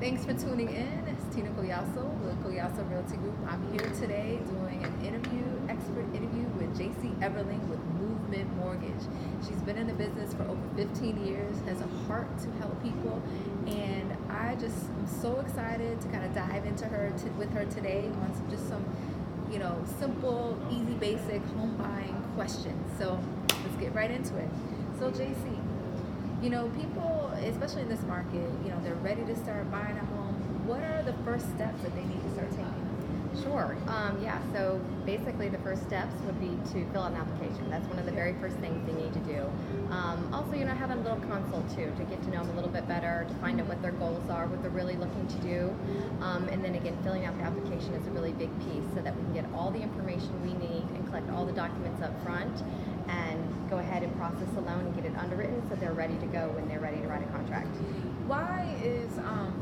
Thanks for tuning in. It's Tina Collazo with Collazo Realty Group. I'm here today doing an expert interview with Jacy Everling with Movement Mortgage. She's been in the business for over 15 years, has a heart to help people, and I'm so excited to kind of dive into with her today on some simple, easy, basic home buying questions. So let's get right into it. So Jacy, people, especially in this market, they're ready to start buying a home. What are the first steps that they need to start taking? Sure. So basically the first steps would be to fill out an application. That's one of the very first things they need to do. Also, have a little consult too, to get to know them a little bit better, to find out what their goals are, what they're really looking to do. And then again, filling out the application is a really big piece so that we can get all the information we need and collect all the documents up front and go ahead and process the loan and get it underwritten so they're ready to go when they're ready to write a contract. Why is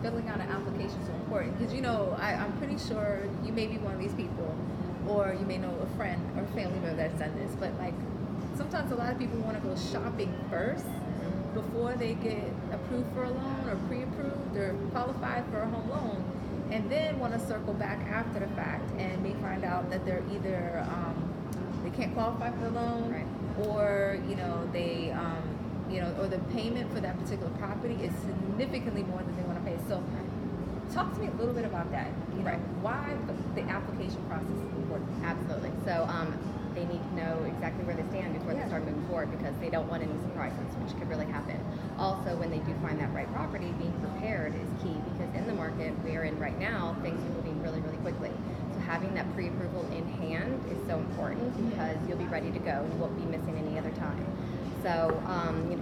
filling out an application so important? Because I'm pretty sure you may be one of these people, or you may know a friend or family member that's done this, but sometimes a lot of people want to go shopping first before they get approved for a loan or pre-approved or qualified for a home loan, and then want to circle back after the fact and may find out that they're either they can't qualify for the loan, right, or they or the payment for that particular property is significantly more than they want to pay. So talk to me a little bit about that. Right. Why the application process is important. Absolutely. So they need to know exactly where they stand before they start moving forward, because they don't want any surprises, which could really happen. Also, when they do find that right property, being prepared is key, because in the market we are in right now, things are moving really, really quickly. So having that pre-approval in hand is so important, because you'll be ready to go and you won't be missing any other time. So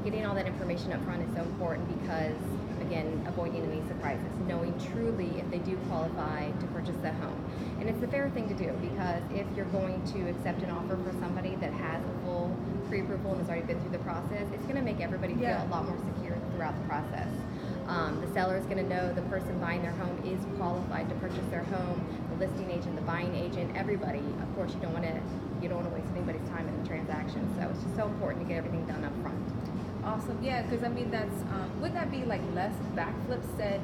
getting all that information up front is so important, because again, avoiding any surprises, knowing truly if they do qualify to purchase that home. And it's the fair thing to do, because if you're going to accept an offer for somebody that has a full pre-approval and has already been through the process, it's going to make everybody feel a lot more secure throughout the process. The seller is going to know the person buying their home is qualified to purchase their home, the listing agent, the buying agent, everybody. Of course, you don't want to waste anybody's time in the transaction. So it's just so important to get everything done up front. Awesome. Yeah, because that's wouldn't that be less backflips said?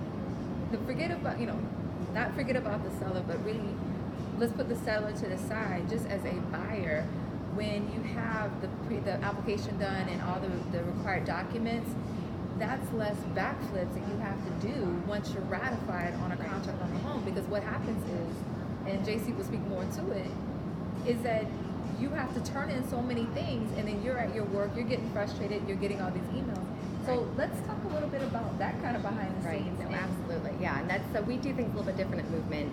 Forget about not forget about the seller, but really let's put the seller to the side. Just as a buyer, when you have the application done and all the required documents, that's less backflips that you have to do once you're ratified on a contract on the home. Because what happens is, and Jacy will speak more to it, is that you have to turn in so many things, and then you're at your work, you're getting frustrated, you're getting all these emails. So let's talk a little bit about that kind of behind the scenes. No, absolutely, yeah. And so we do things a little bit different at Movement.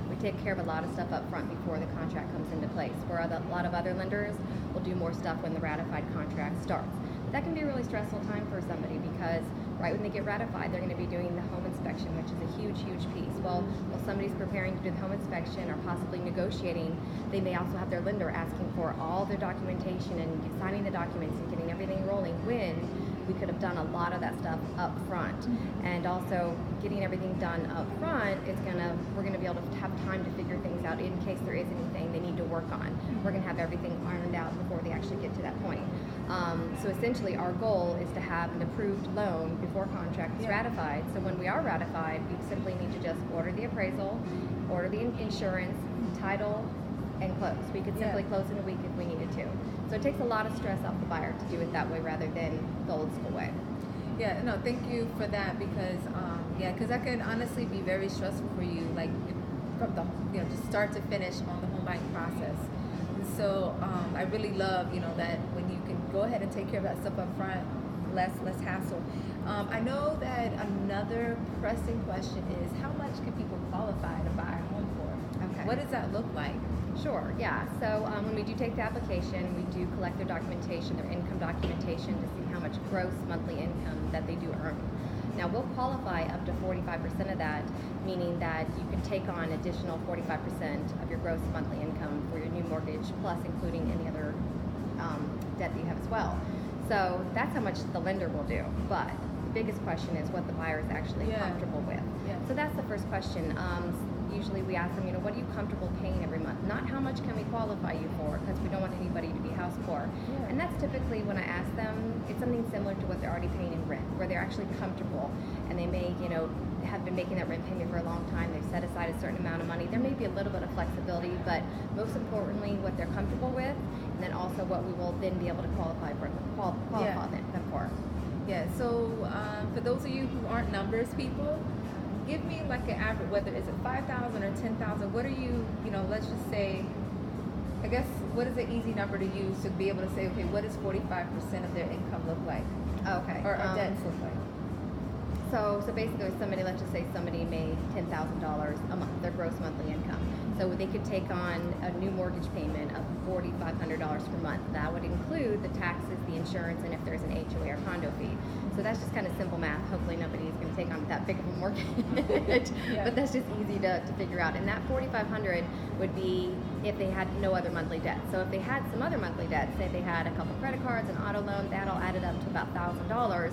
We take care of a lot of stuff up front before the contract comes into place, where a lot of other lenders will do more stuff when the ratified contract starts. That can be a really stressful time for somebody, because right when they get ratified, they're going to be doing the home inspection, which is a huge, huge piece. Well, while somebody's preparing to do the home inspection or possibly negotiating, they may also have their lender asking for all their documentation and signing the documents and getting everything rolling, when we could have done a lot of that stuff up front. And also getting everything done up front, we're gonna be able to have time to figure things out in case there is anything they need to work on. We're gonna have everything ironed out before they actually get to that point. So essentially our goal is to have an approved loan before contract is ratified. So when we are ratified, we simply need to just order the appraisal, order the insurance, title, and close. We could simply close in a week if we needed to. So it takes a lot of stress off the buyer to do it that way rather than the old school way. Yeah, no, thank you for that, because because that can honestly be very stressful for you, from the just start to finish on the home buying process. And so I really love that when you can go ahead and take care of that stuff up front, less hassle. I know that another pressing question is, how much can people qualify to buy a home for? Okay. What does that look like? Sure, yeah. So when we do take the application, we do collect their documentation, their income documentation, to see how much gross monthly income that they do earn. Now, we'll qualify up to 45% of that, meaning that you can take on additional 45% of your gross monthly income for your new mortgage, plus including any other debt that you have as well. So that's how much the lender will do. But the biggest question is what the buyer is actually comfortable with. Yeah. So that's the first question. Usually we ask them, what are you comfortable paying every month? Not how much can we qualify you for, because we don't want anybody to be house poor. Yeah. And that's typically when I ask them, it's something similar to what they're already paying in rent, where they're actually comfortable, and they may, have been making that rent payment for a long time, they've set aside a certain amount of money, there may be a little bit of flexibility, but most importantly, what they're comfortable with, and then also what we will then be able to qualify them for. Yeah, so for those of you who aren't numbers people, give me like an average, whether it's at 5,000 or 10,000, what are you, let's just say, I guess, what is an easy number to use to be able to say, okay, what does 45% of their income look like? Okay. Or debts look like? So basically, let's just say somebody made $10,000 a month, their gross monthly income. So they could take on a new mortgage payment of $4,500 per month. That would include the taxes, the insurance, and if there's an HOA or condo fee. So that's just kind of simple math. Hopefully nobody's going to take on that big of a mortgage, but that's just easy to figure out. And that $4,500 would be if they had no other monthly debt. So if they had some other monthly debt, say they had a couple credit cards, an auto loan, that all added up to about $1,000.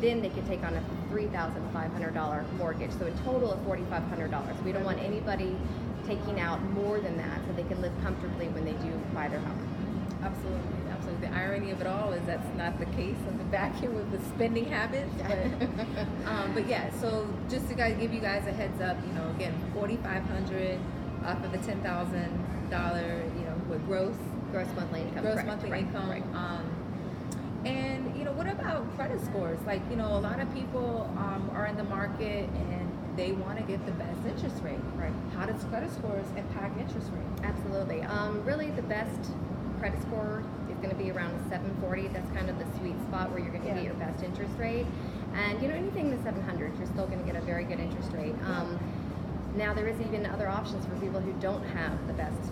Then they could take on a $3,500 mortgage. So a total of $4,500. We don't want anybody taking out more than that so they can live comfortably when they do buy their home. Absolutely, absolutely. The irony of it all is that's not the case on the back end with the spending habits. But yeah, so just to give you guys a heads up, again, $4,500 off of the $10,000, with gross monthly income. Gross monthly income. Right. And what about credit scores? Like, a lot of people are in the market and they want to get the best interest rate. Right. How does credit scores impact interest rate? Absolutely. Really, the best credit score is going to be around 740. That's kind of the sweet spot where you're going to get your best interest rate. And anything in the 700s, you're still going to get a very good interest rate. Now there is even other options for people who don't have the best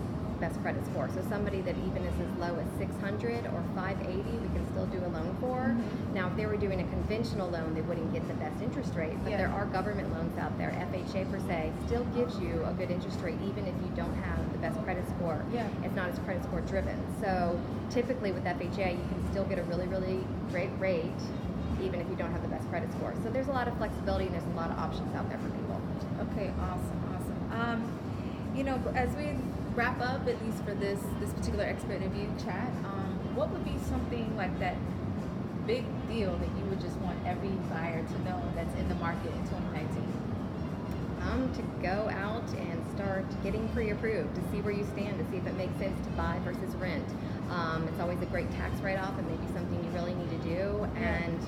credit score. So somebody that even is as low as 600 or 580, we can still do a loan for. Now, if they were doing a conventional loan, they wouldn't get the best interest rate. But there are government loans out there. FHA per se still gives you a good interest rate even if you don't have the best credit score. It's not as credit score driven. So typically with FHA, you can still get a really, really great rate even if you don't have the best credit score. So there's a lot of flexibility and there's a lot of options out there for people. Okay, awesome. As we wrap up, at least for this particular expert interview chat, what would be something like that big deal that you would just want every buyer to know that's in the market in 2019? To go out and start getting pre-approved, to see where you stand, to see if it makes sense to buy versus rent. It's always a great tax write-off and maybe something you really need to do. And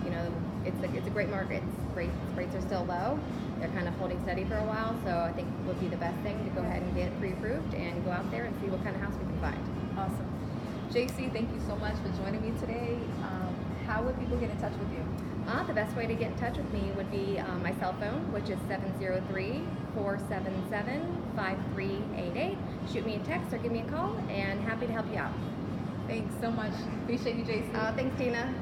it's a great market. Rates are still low. They're kind of holding steady for a while, so I think it would be the best thing to go ahead and get pre-approved and go out there and see what kind of house we can find. Awesome. Jacy, thank you so much for joining me today. How would people get in touch with you? The best way to get in touch with me would be my cell phone, which is 703-477-5388. Shoot me a text or give me a call, and happy to help you out. Thanks so much. Appreciate you, Jacy. Thanks, Tina.